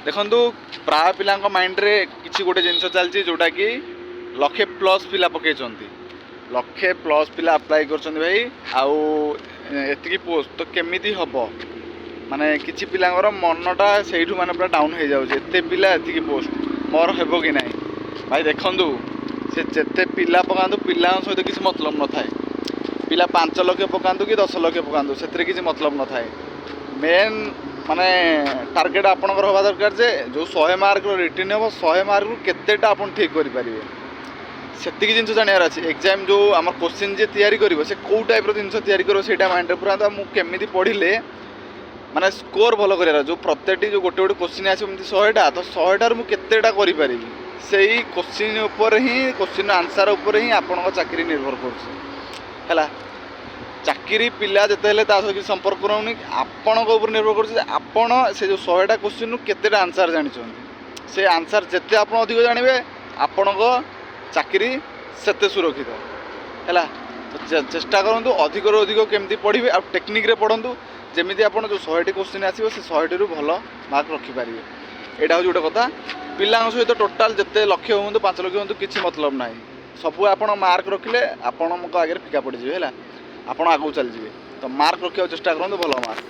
देखु प्राय पिला माइंड रे किसी गोटे जिनस चलती जोटा कि लक्षे प्लस पिला पकई लक्षे प्लस पिला अप्लाई कर भाई आउ एतिकी पोस्ट तो केमिति हम माने किसी पिलांगर मनटा से माने पूरा डाउन हो जाऊे एत पिला एतिकी पोस्ट मोर हेब कि ना भाई देखु से जिते पिला पकातु पिला सहित किसी मतलब न थाए पिला 5 लक्ष पकातु कि 10 लक्ष पकातु से किसी मतलब न थाए मेन माने टार्गेट आपणकर हवा दरकार जे जो 100 मार्क रिटर्न हम 100 मार्क केतेटा आपन ठीक करि परिबे सेतिकी जिनस जानियार अछि एग्जाम जो आम क्वेश्चन जे तैयारी करिवो से को टाइप रो जिनस तैयारी करिवो सेटा माइंड रे पुरा त मु केमिति पढिले माने स्कोर भलो करियार जो प्रत्येकटी जो गोटे गोटे क्वेश्चन आसी एमति 100टा तो 100टा मु केतेटा करि परिबी सेही क्वेश्चन ऊपर ही क्वेश्चन आंसर ऊपर ही आपन चाकरी निर्भर करछि हैला चाकरी पिला जिते सहित किसी संपर्क रोनी आपण निर्भर कर से जो 100टा क्वेश्चन केतेटा आंसर जानी से आंसर जिते आप अधिक जानवे आपण चाकरी सेते सुरक्षित है तो चेष्टा करूँ अधिक रू अधिक केमती पढ़े आ टेक्निक रे पढ़ु जमी आप जो 100टी क्वेश्चन आसो से 100टी भल मार्क रखिपारे यहाँ हूँ गोटे कथा पिला सहित टोटाल जिते लक्ष्य हूँ 5 लक्ष हूँ किसी मतलब ना सबू आप मार्क रखिले आपण आगे फिका पड़े है आपड़ आगू चल जाए तो मार्क रखा चेष्टा करूँ भल मार्क।